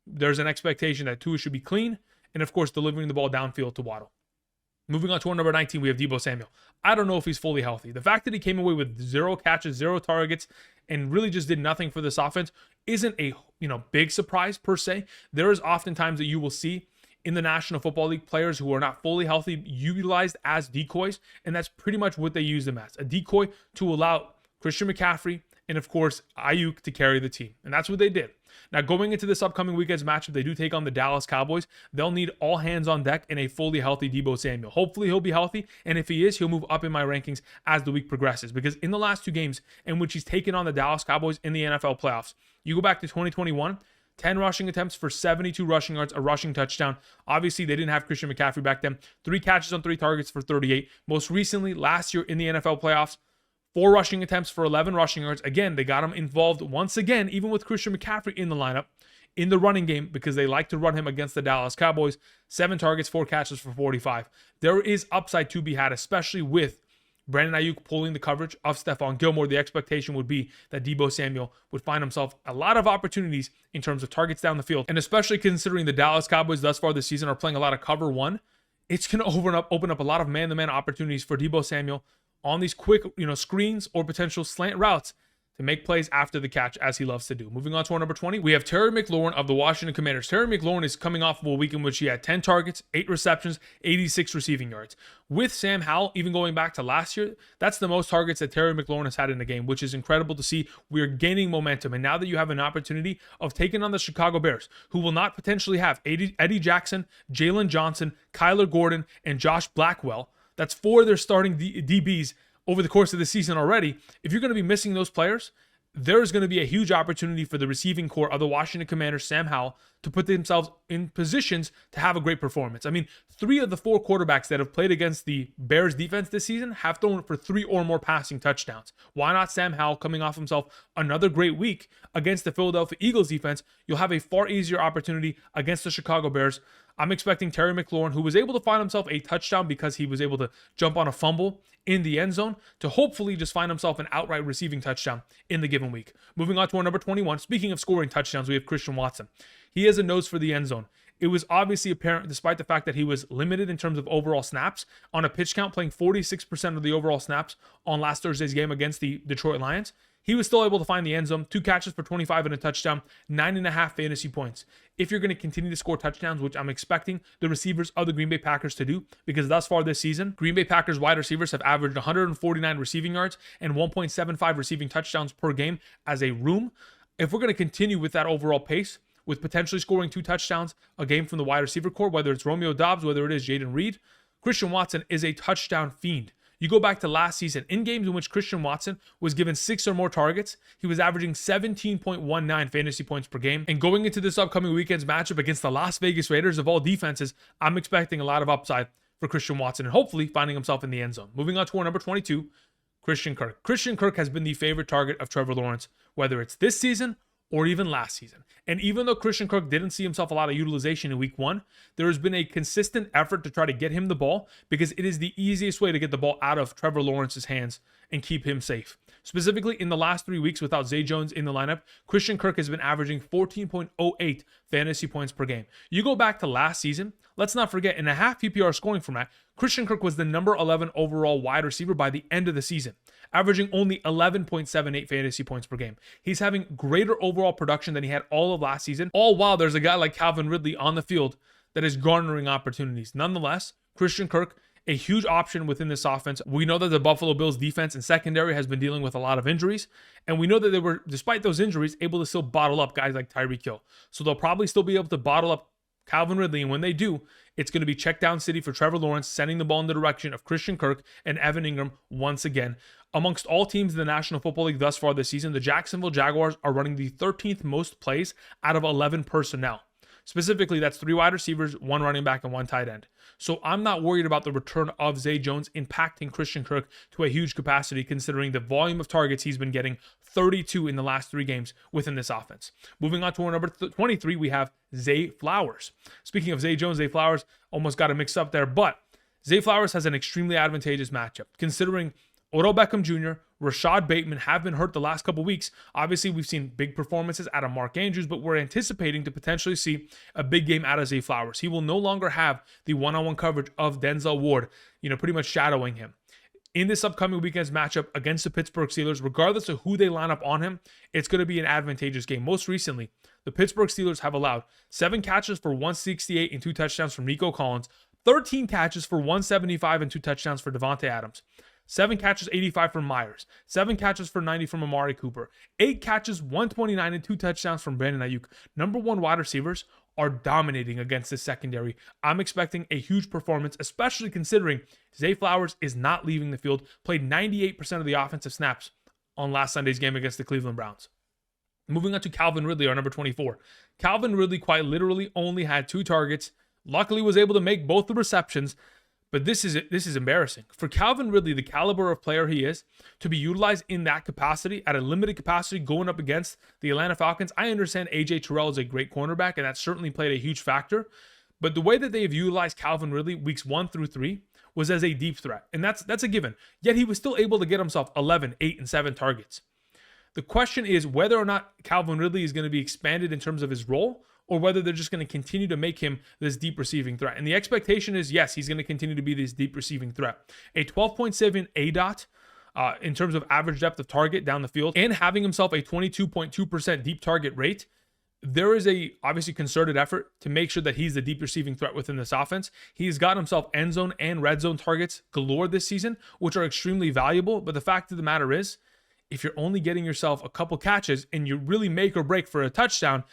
there's an expectation that Tua should be clean, and of course delivering the ball downfield to Waddle. Moving on to our number 19, we have Deebo Samuel. I don't know if he's fully healthy. The fact that he came away with 0 catches, 0 targets, and really just did nothing for this offense isn't a big surprise per se. There is oftentimes that you will see in the National Football League players who are not fully healthy utilized as decoys, and that's pretty much what they use them as, a decoy to allow Christian McCaffrey and, of course, Aiyuk to carry the team. And that's what they did. Now, going into this upcoming weekend's matchup, they do take on the Dallas Cowboys. They'll need all hands on deck in a fully healthy Deebo Samuel. Hopefully, he'll be healthy, and if he is, he'll move up in my rankings as the week progresses. Because in the last 2 games in which he's taken on the Dallas Cowboys in the NFL playoffs, you go back to 2021, 10 rushing attempts for 72 rushing yards, a rushing touchdown. Obviously, they didn't have Christian McCaffrey back then. 3 catches on 3 targets for 38. Most recently, last year in the NFL playoffs, 4 rushing attempts for 11 rushing yards. Again, they got him involved once again, even with Christian McCaffrey in the lineup, in the running game, because they like to run him against the Dallas Cowboys. 7 targets, 4 catches for 45. There is upside to be had, especially with Brandon Aiyuk pulling the coverage of Stephon Gilmore. The expectation would be that Deebo Samuel would find himself a lot of opportunities in terms of targets down the field. And especially considering the Dallas Cowboys thus far this season are playing a lot of cover 1, it's going to open up a lot of man-to-man opportunities for Deebo Samuel on these quick, screens or potential slant routes to make plays after the catch, as he loves to do. Moving on to our number 20, we have Terry McLaurin of the Washington Commanders. Terry McLaurin is coming off of a week in which he had 10 targets, 8 receptions, 86 receiving yards. With Sam Howell, even going back to last year, that's the most targets that Terry McLaurin has had in the game, which is incredible to see. We're gaining momentum, and now that you have an opportunity of taking on the Chicago Bears, who will not potentially have Eddie Jackson, Jalen Johnson, Kyler Gordon, and Josh Blackwell, that's 4 of their starting DBs over the course of the season already. If you're going to be missing those players, there's going to be a huge opportunity for the receiving core of the Washington Commanders, Sam Howell, to put themselves in positions to have a great performance. I mean, 3 of the 4 quarterbacks that have played against the Bears defense this season have thrown for 3 or more passing touchdowns. Why not Sam Howell coming off himself another great week against the Philadelphia Eagles defense? You'll have a far easier opportunity against the Chicago Bears. I'm expecting Terry McLaurin, who was able to find himself a touchdown because he was able to jump on a fumble in the end zone, to hopefully just find himself an outright receiving touchdown in the given week. Moving on to our number 21. Speaking of scoring touchdowns, we have Christian Watson. He has a nose for the end zone. It was obviously apparent, despite the fact that he was limited in terms of overall snaps on a pitch count, playing 46% of the overall snaps on last Thursday's game against the Detroit Lions. He was still able to find the end zone, 2 catches for 25 and a touchdown, 9.5 fantasy points. If you're going to continue to score touchdowns, which I'm expecting the receivers of the Green Bay Packers to do, because thus far this season, Green Bay Packers wide receivers have averaged 149 receiving yards and 1.75 receiving touchdowns per game as a room. If we're going to continue with that overall pace, with potentially scoring 2 touchdowns a game from the wide receiver core, whether it's Romeo Doubs, whether it is Jaden Reed, Christian Watson is a touchdown fiend. You go back to last season, in games in which Christian Watson was given 6 or more targets, he was averaging 17.19 fantasy points per game. And going into this upcoming weekend's matchup against the Las Vegas Raiders of all defenses, I'm expecting a lot of upside for Christian Watson and hopefully finding himself in the end zone. Moving on to our number 22, Christian Kirk. Christian Kirk has been the favorite target of Trevor Lawrence, whether it's this season or even last season. And even though Christian Kirk didn't see himself a lot of utilization in week 1, there has been a consistent effort to try to get him the ball because it is the easiest way to get the ball out of Trevor Lawrence's hands and keep him safe. Specifically, in the last 3 weeks without Zay Jones in the lineup, Christian Kirk has been averaging 14.08 fantasy points per game. You go back to last season, let's not forget, in a half PPR scoring format, Christian Kirk was the number 11 overall wide receiver by the end of the season, averaging only 11.78 fantasy points per game. He's having greater overall production than he had all of last season, all while there's a guy like Calvin Ridley on the field that is garnering opportunities. Nonetheless, Christian Kirk, a huge option within this offense. We know that the Buffalo Bills defense and secondary has been dealing with a lot of injuries, and we know that they were, despite those injuries, able to still bottle up guys like Tyreek Hill. So they'll probably still be able to bottle up Calvin Ridley. And when they do, it's going to be check down city for Trevor Lawrence, sending the ball in the direction of Christian Kirk and Evan Ingram once again. Amongst all teams in the National Football League thus far this season, the Jacksonville Jaguars are running the 13th most plays out of 11 personnel. Specifically, that's 3 wide receivers, 1 running back, and 1 tight end. So I'm not worried about the return of Zay Jones impacting Christian Kirk to a huge capacity, considering the volume of targets he's been getting, 32 in the last 3 games within this offense. Moving on to our number 23, we have Zay Flowers. Speaking of Zay Jones, Zay Flowers almost got it mixed up there, but Zay Flowers has an extremely advantageous matchup, considering Odell Beckham Jr., Rashad Bateman have been hurt the last couple weeks. Obviously, we've seen big performances out of Mark Andrews, but we're anticipating to potentially see a big game out of Zay Flowers. He will no longer have the one-on-one coverage of Denzel Ward, pretty much shadowing him. In this upcoming weekend's matchup against the Pittsburgh Steelers, regardless of who they line up on him, it's going to be an advantageous game. Most recently, the Pittsburgh Steelers have allowed 7 catches for 168 and 2 touchdowns from Nico Collins, 13 catches for 175 and 2 touchdowns for Davante Adams, 7 catches, 85 from Meyers, 7 catches for 90 from Amari Cooper, 8 catches, 129 and 2 touchdowns from Brandon Aiyuk. Number 1 wide receivers are dominating against this secondary. I'm expecting a huge performance, especially considering Zay Flowers is not leaving the field, played 98% of the offensive snaps on last Sunday's game against the Cleveland Browns. Moving on to Calvin Ridley, our number 24. Calvin Ridley quite literally only had 2 targets, luckily was able to make both the receptions. But this is embarrassing. For Calvin Ridley, the caliber of player he is, to be utilized in that capacity, at a limited capacity, going up against the Atlanta Falcons. I understand A.J. Terrell is a great cornerback, and that certainly played a huge factor. But the way that they have utilized Calvin Ridley weeks 1 through 3 was as a deep threat. And that's a given. Yet he was still able to get himself 11, 8, and 7 targets. The question is whether or not Calvin Ridley is going to be expanded in terms of his role, or whether they're just going to continue to make him this deep receiving threat. And the expectation is, yes, he's going to continue to be this deep receiving threat. A 12.7 ADOT in terms of average depth of target down the field, and having himself a 22.2% deep target rate, there is a obviously concerted effort to make sure that he's the deep receiving threat within this offense. He's got himself end zone and red zone targets galore this season, which are extremely valuable. But the fact of the matter is, if you're only getting yourself a couple catches and you really make or break for a touchdown,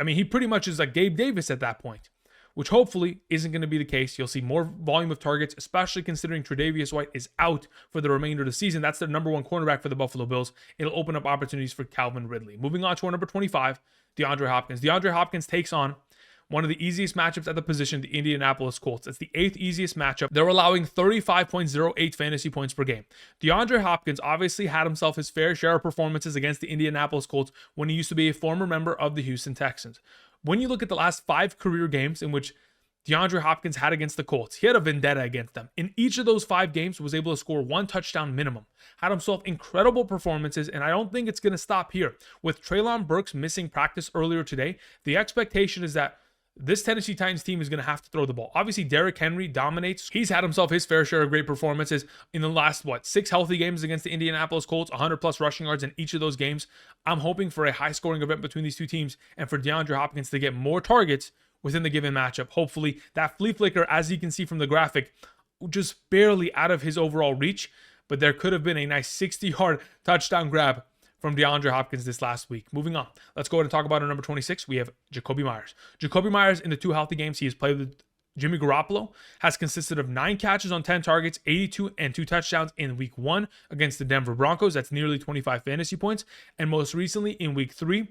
I mean, he pretty much is like Gabe Davis at that point, which hopefully isn't going to be the case. You'll see more volume of targets, especially considering Tre'Davious White is out for the remainder of the season. That's the number 1 cornerback for the Buffalo Bills. It'll open up opportunities for Calvin Ridley. Moving on to our number 25, DeAndre Hopkins. DeAndre Hopkins takes on one of the easiest matchups at the position, the Indianapolis Colts. It's the 8th easiest matchup. They're allowing 35.08 fantasy points per game. DeAndre Hopkins obviously had himself his fair share of performances against the Indianapolis Colts when he used to be a former member of the Houston Texans. When you look at the last 5 career games in which DeAndre Hopkins had against the Colts, he had a vendetta against them. In each of those 5 games, was able to score 1 touchdown minimum. Had himself incredible performances, and I don't think it's going to stop here. With Treylon Burks missing practice earlier today, the expectation is that this Tennessee Titans team is going to have to throw the ball. Obviously, Derrick Henry dominates. He's had himself his fair share of great performances in the last, 6 healthy games against the Indianapolis Colts, 100-plus rushing yards in each of those games. I'm hoping for a high-scoring event between these two teams and for DeAndre Hopkins to get more targets within the given matchup. Hopefully, that flea flicker, as you can see from the graphic, just barely out of his overall reach, but there could have been a nice 60-yard touchdown grab from DeAndre Hopkins this last week. Moving on, let's go ahead and talk about our number 26. We have Jakobi Meyers. Jakobi Meyers, in the 2 healthy games he has played with Jimmy Garoppolo, has consisted of 9 catches on 10 targets, 82 and 2 touchdowns in week 1 against the Denver Broncos. That's nearly 25 fantasy points. And most recently in week 3,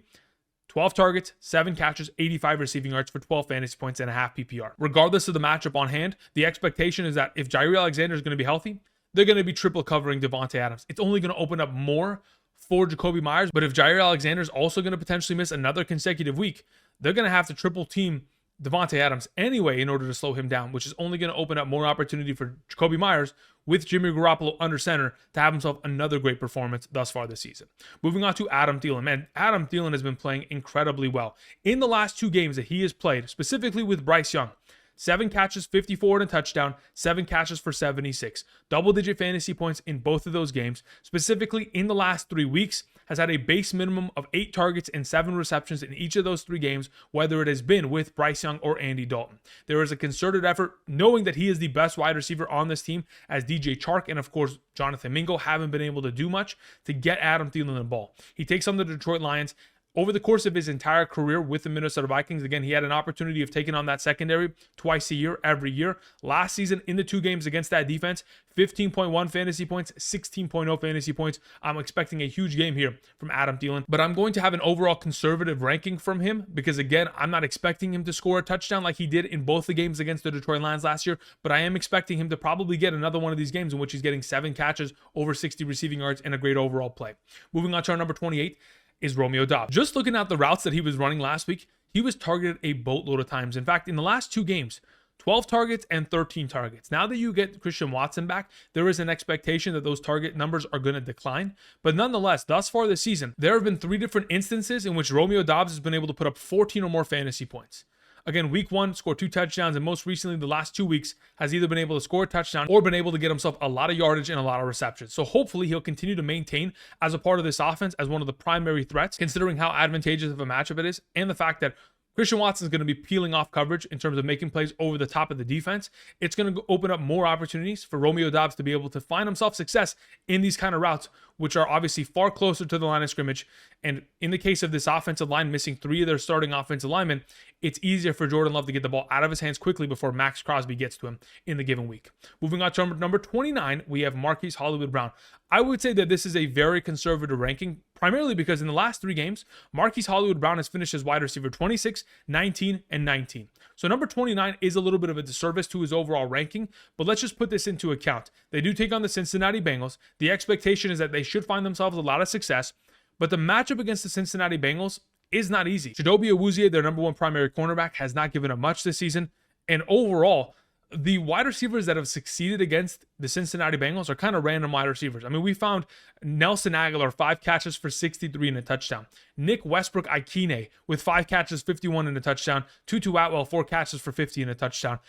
12 targets, 7 catches, 85 receiving yards for 12 fantasy points and a half PPR. Regardless of the matchup on hand, the expectation is that if Jair Alexander is going to be healthy, they're going to be triple covering Davante Adams. It's only going to open up more for Jakobi Meyers, but if Jair Alexander is also going to potentially miss another consecutive week, they're going to have to triple team Davante Adams anyway in order to slow him down, which is only going to open up more opportunity for Jakobi Meyers with Jimmy Garoppolo under center to have himself another great performance thus far this season. Moving on to Adam Thielen. Man, Adam Thielen has been playing incredibly well. In the last 2 games that he has played, specifically with Bryce Young, 7 catches, 54 and a touchdown, 7 catches for 76. Double-digit fantasy points in both of those games. Specifically, in the last 3 weeks, has had a base minimum of 8 targets and 7 receptions in each of those 3 games, whether it has been with Bryce Young or Andy Dalton. There is a concerted effort, knowing that he is the best wide receiver on this team, as DJ Chark and, of course, Jonathan Mingo haven't been able to do much to get Adam Thielen the ball. He takes on the Detroit Lions. Over the course of his entire career with the Minnesota Vikings, again, he had an opportunity of taking on that secondary twice a year, every year. Last season, in the 2 games against that defense, 15.1 fantasy points, 16.0 fantasy points. I'm expecting a huge game here from Adam Thielen, but I'm going to have an overall conservative ranking from him because, again, I'm not expecting him to score a touchdown like he did in both the games against the Detroit Lions last year, but I am expecting him to probably get another one of these games in which he's getting 7 catches, over 60 receiving yards, and a great overall play. Moving on to our number 28. Is Romeo Doubs. Just looking at the routes that he was running last week, he was targeted a boatload of times. In fact, in the last 2 games, 12 targets and 13 targets. Now that you get Christian Watson back, there is an expectation that those target numbers are going to decline. But nonetheless, thus far this season, there have been 3 different instances in which Romeo Doubs has been able to put up 14 or more fantasy points. Again, week 1, scored 2 touchdowns, and most recently, the last 2 weeks, has either been able to score a touchdown or been able to get himself a lot of yardage and a lot of receptions. So hopefully he'll continue to maintain as a part of this offense as one of the primary threats, considering how advantageous of a matchup it is, and the fact that Christian Watson is going to be peeling off coverage in terms of making plays over the top of the defense. It's going to open up more opportunities for Romeo Doubs to be able to find himself success in these kind of routes, which are obviously far closer to the line of scrimmage. And in the case of this offensive line missing 3 of their starting offensive linemen, it's easier for Jordan Love to get the ball out of his hands quickly before Max Crosby gets to him in the given week. Moving on to number 29, we have Marquise Brown. I would say that this is a very conservative ranking, primarily because in the last 3 games, Marquise Brown has finished as wide receiver 26, 19, and 19. So number 29 is a little bit of a disservice to his overall ranking, but let's just put this into account. They do take on the Cincinnati Bengals. The expectation is that they should find themselves a lot of success, but the matchup against the Cincinnati Bengals is not easy. Chidobe Awuzie, their number 1 primary cornerback, has not given up much this season, and overall, the wide receivers that have succeeded against the Cincinnati Bengals are kind of random wide receivers. I mean, we found Nelson Aguilar, 5 catches for 63 and a touchdown. Nick Westbrook-Ikine with 5 catches, 51 and a touchdown. Tutu Atwell, 4 catches for 50 and a touchdown.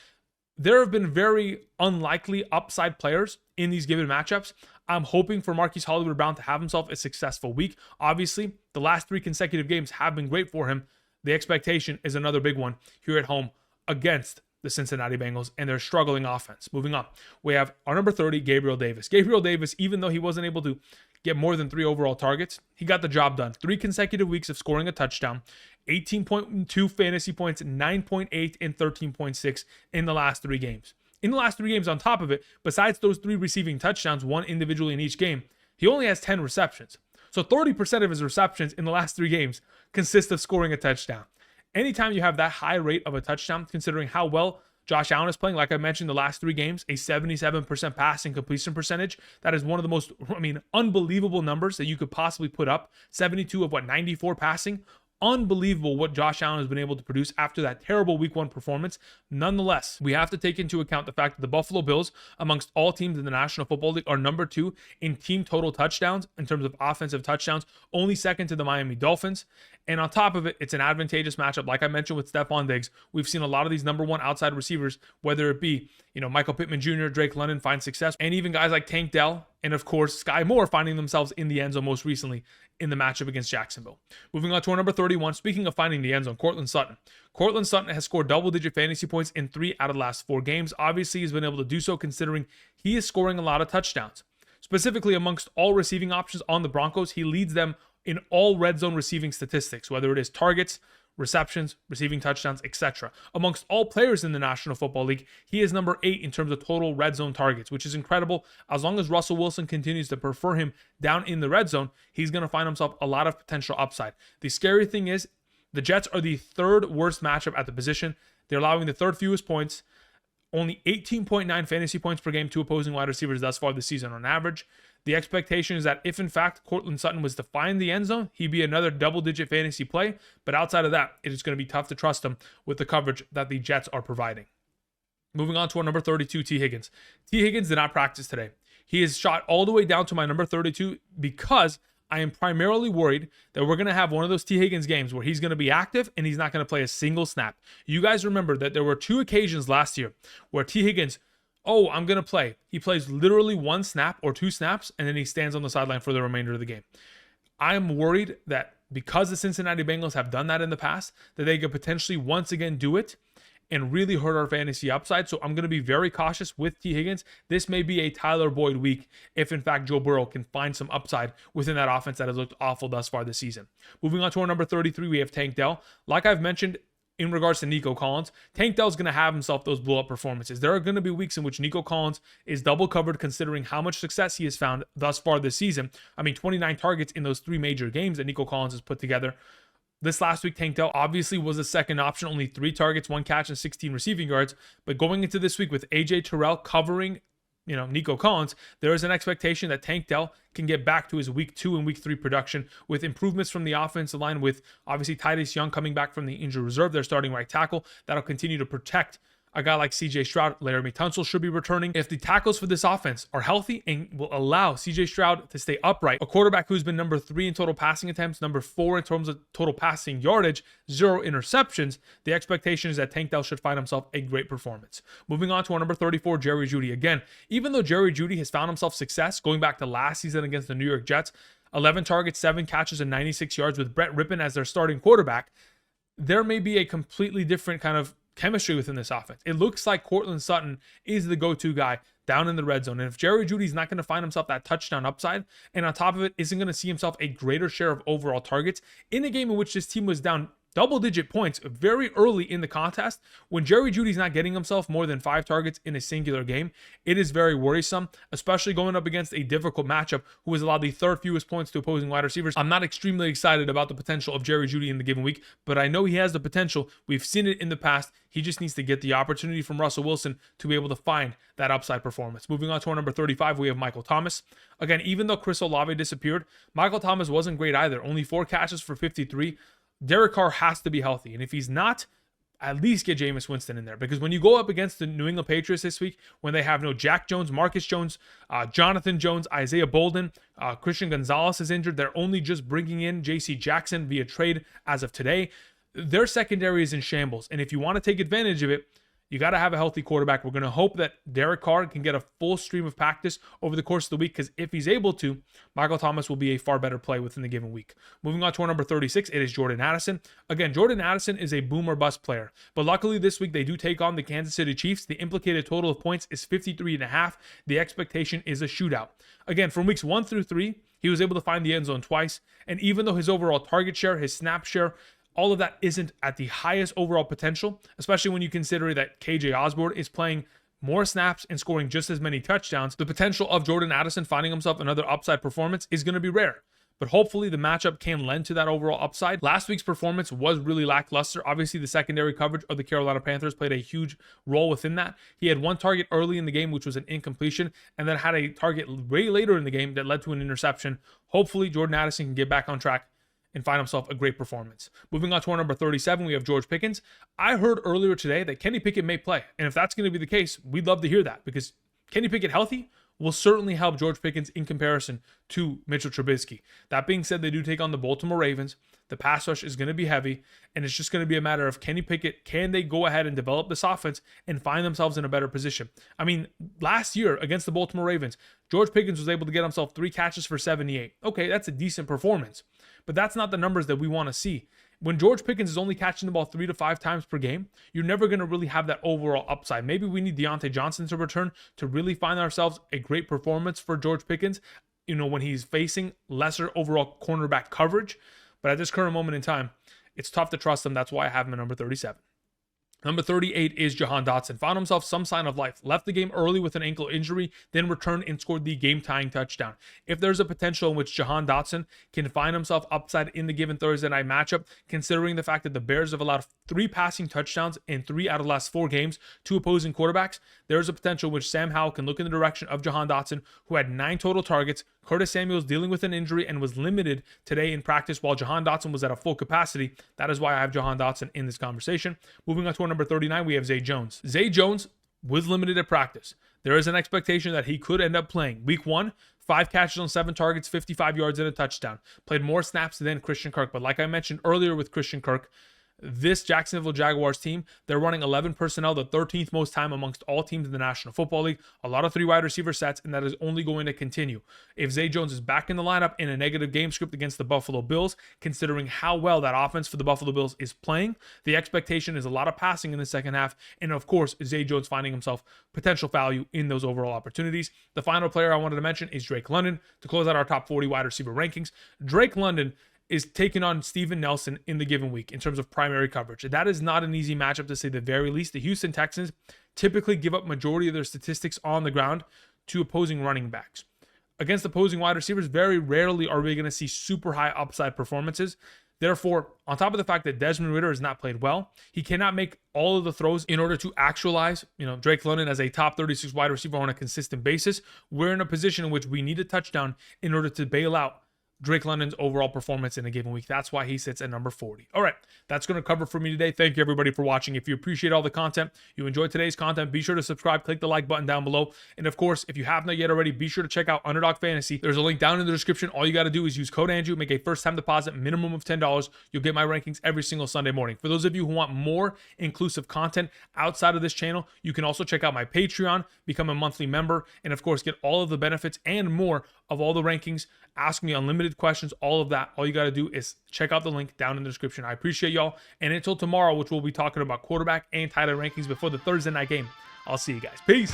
There have been very unlikely upside players in these given matchups. I'm hoping for Marquise Brown to have himself a successful week. Obviously, the last 3 consecutive games have been great for him. The expectation is another big one here at home against the Cincinnati Bengals and their struggling offense. Moving on, we have our number 30, Gabriel Davis. Gabriel Davis, even though he wasn't able to get more than 3 overall targets, he got the job done. 3 consecutive weeks of scoring a touchdown, 18.2 fantasy points, 9.8, and 13.6 in the last 3 games. In the last 3 games on top of it, besides those 3 receiving touchdowns, 1 individually in each game, he only has 10 receptions. So 30% of his receptions in the last 3 games consist of scoring a touchdown. Anytime you have that high rate of a touchdown, considering how well Josh Allen is playing, like I mentioned, the last 3 games, a 77% passing completion percentage. That is one of the most, unbelievable numbers that you could possibly put up. 72 of 94 passing. Unbelievable what Josh Allen has been able to produce after that terrible week 1 performance. Nonetheless, we have to take into account the fact that the Buffalo Bills, amongst all teams in the National Football League, are number 2 in team total touchdowns in terms of offensive touchdowns, only second to the Miami Dolphins. And on top of it, it's an advantageous matchup. Like I mentioned with Stefon Diggs, we've seen a lot of these number 1 outside receivers, whether it be, Michael Pittman Jr., Drake London find success, and even guys like Tank Dell, and of course, Sky Moore finding themselves in the end zone most recently in the matchup against Jacksonville. Moving on to our number 31, speaking of finding the end zone, Courtland Sutton. Courtland Sutton has scored double-digit fantasy points in 3 out of the last 4 games. Obviously, he's been able to do so considering he is scoring a lot of touchdowns. Specifically, amongst all receiving options on the Broncos, he leads them in all red zone receiving statistics, whether it is targets, receptions, receiving touchdowns, etc. Amongst all players in the National Football League, he is number 8 in terms of total red zone targets, which is incredible. As long as Russell Wilson continues to prefer him down in the red zone, he's going to find himself a lot of potential upside. The scary thing is, the Jets are the 3rd worst matchup at the position. They're allowing the 3rd fewest points, only 18.9 fantasy points per game to opposing wide receivers thus far this season on average. The expectation is that if, in fact, Courtland Sutton was to find the end zone, he'd be another double-digit fantasy play. But outside of that, it is going to be tough to trust him with the coverage that the Jets are providing. Moving on to our number 32, T. Higgins. T. Higgins did not practice today. He is shot all the way down to my number 32 because I am primarily worried that we're going to have one of those T. Higgins games where he's going to be active and he's not going to play a single snap. You guys remember that there were 2 occasions last year where T. Higgins, I'm going to play. He plays literally 1 snap or 2 snaps, and then he stands on the sideline for the remainder of the game. I'm worried that because the Cincinnati Bengals have done that in the past, that they could potentially once again do it. and really hurt our fantasy upside. So I'm going to be very cautious with T. Higgins. This may be a Tyler Boyd week if, in fact, Joe Burrow can find some upside within that offense that has looked awful thus far this season. Moving on to our number 33, we have Tank Dell. Like I've mentioned, in regards to Nico Collins, Tank Dell's going to have himself those blow-up performances. There are going to be weeks in which Nico Collins is double covered considering how much success he has found thus far this season. I mean, 29 targets in those 3 major games that Nico Collins has put together. This last week, Tank Dell obviously was a second option, only 3 targets, 1 catch, and 16 receiving yards. But going into this week with A.J. Terrell covering Nico Collins, there is an expectation that Tank Dell can get back to his week 2 and week 3 production with improvements from the offensive line, with obviously Titus Young coming back from the injured reserve, their starting right tackle. That'll continue to protect a guy like CJ Stroud. Laramie Tunsil should be returning. If the tackles for this offense are healthy and will allow CJ Stroud to stay upright, a quarterback who's been number 3 in total passing attempts, number 4 in terms of total passing yardage, 0 interceptions, the expectation is that Tank Dell should find himself a great performance. Moving on to our number 34, Jerry Jeudy. Again, even though Jerry Jeudy has found himself success going back to last season against the New York Jets, 11 targets, 7 catches, and 96 yards with Brett Rippon as their starting quarterback, there may be a completely different kind of chemistry within this offense. It looks like Courtland Sutton is the go-to guy down in the red zone. And if Jerry Jeudy's not going to find himself that touchdown upside, and on top of it, isn't going to see himself a greater share of overall targets in a game in which this team was down double-digit points very early in the contest, when Jerry Jeudy's not getting himself more than 5 targets in a singular game, it is very worrisome, especially going up against a difficult matchup who has allowed the 3rd fewest points to opposing wide receivers. I'm not extremely excited about the potential of Jerry Jeudy in the given week, but I know he has the potential. We've seen it in the past. He just needs to get the opportunity from Russell Wilson to be able to find that upside performance. Moving on to our number 35, we have Michael Thomas. Again, even though Chris Olave disappeared, Michael Thomas wasn't great either. Only 4 catches for 53. Derek Carr has to be healthy. And if he's not, at least get Jameis Winston in there. Because when you go up against the New England Patriots this week, when they have no Jack Jones, Marcus Jones, Jonathan Jones, Isaiah Bolden, Christian Gonzalez is injured. They're only just bringing in J.C. Jackson via trade as of today. Their secondary is in shambles. And if you want to take advantage of it, you got to have a healthy quarterback. We're going to hope that Derek Carr can get a full stream of practice over the course of the week, because if he's able to, Michael Thomas will be a far better play within the given week. Moving on to our number 36, it is Jordan Addison. Again, Jordan Addison is a boom or bust player, but luckily this week they do take on the Kansas City Chiefs. The implicated total of points is 53.5. The expectation is a shootout. Again, from weeks 1 through 3, he was able to find the end zone twice, and even though his overall target share, his snap share, all of that isn't at the highest overall potential, especially when you consider that KJ Osborne is playing more snaps and scoring just as many touchdowns. The potential of Jordan Addison finding himself another upside performance is going to be rare. But hopefully the matchup can lend to that overall upside. Last week's performance was really lackluster. Obviously, the secondary coverage of the Carolina Panthers played a huge role within that. He had 1 target early in the game, which was an incompletion, and then had a target way later in the game that led to an interception. Hopefully, Jordan Addison can get back on track and find himself a great performance. Moving on to our number 37, we have George Pickens. I heard earlier today that Kenny Pickett may play. And if that's going to be the case, we'd love to hear that, because Kenny Pickett healthy will certainly help George Pickens in comparison to Mitchell Trubisky. That being said, they do take on the Baltimore Ravens. The pass rush is going to be heavy, and it's just going to be a matter of Kenny Pickett, can they go ahead and develop this offense and find themselves in a better position? I mean, last year against the Baltimore Ravens, George Pickens was able to get himself 3 catches for 78. Okay, that's a decent performance, but that's not the numbers that we want to see. When George Pickens is only catching the ball 3 to 5 times per game, you're never going to really have that overall upside. Maybe we need Deontay Johnson to return to really find ourselves a great performance for George Pickens, when he's facing lesser overall cornerback coverage. But at this current moment in time, it's tough to trust him. That's why I have him at number 37. Number 38 is Jahan Dotson. Found himself some sign of life. Left the game early with an ankle injury, then returned and scored the game-tying touchdown. If there's a potential in which Jahan Dotson can find himself upside in the given Thursday night matchup, considering the fact that the Bears have allowed 3 passing touchdowns in 3 out of the last 4 games to opposing quarterbacks, there's a potential in which Sam Howell can look in the direction of Jahan Dotson, who had 9 total targets. Curtis Samuel's dealing with an injury and was limited today in practice while Jahan Dotson was at a full capacity. That is why I have Jahan Dotson in this conversation. Moving on to our number 39, we have Zay Jones. Zay Jones was limited at practice. There is an expectation that he could end up playing. Week 1, 5 catches on 7 targets, 55 yards and a touchdown. Played more snaps than Christian Kirk. But like I mentioned earlier with Christian Kirk, This Jacksonville Jaguars team, they're running 11 personnel, the 13th most time amongst all teams in the National Football League. A lot of 3 wide receiver sets, and that is only going to continue. If Zay Jones is back in the lineup in a negative game script against the Buffalo Bills, considering how well that offense for the Buffalo Bills is playing, the expectation is a lot of passing in the second half, and of course, Zay Jones finding himself potential value in those overall opportunities. The final player I wanted to mention is Drake London to close out our top 40 wide receiver rankings. Drake London is taking on Steven Nelson in the given week in terms of primary coverage. That is not an easy matchup, to say the very least. The Houston Texans typically give up majority of their statistics on the ground to opposing running backs. Against opposing wide receivers, very rarely are we going to see super high upside performances. Therefore, on top of the fact that Desmond Ridder has not played well, he cannot make all of the throws in order to actualize, Drake London as a top 36 wide receiver on a consistent basis. We're in a position in which we need a touchdown in order to bail out Drake London's overall performance in a given week. That's why he sits at number 40. All right, that's going to cover for me today. Thank you, everybody, for watching. If you appreciate all the content, you enjoyed today's content, be sure to subscribe, click the like button down below. And of course, if you have not yet already, be sure to check out Underdog Fantasy. There's a link down in the description. All you got to do is use code Andrew, make a first-time deposit, minimum of $10. You'll get my rankings every single Sunday morning. For those of you who want more inclusive content outside of this channel, you can also check out my Patreon, become a monthly member, and of course, get all of the benefits and more of all the rankings. Ask me unlimited questions, all of that. All you got to do is check out the link down in the description. I appreciate y'all. And until tomorrow, which we'll be talking about quarterback and tight end rankings before the Thursday night game, I'll see you guys. Peace.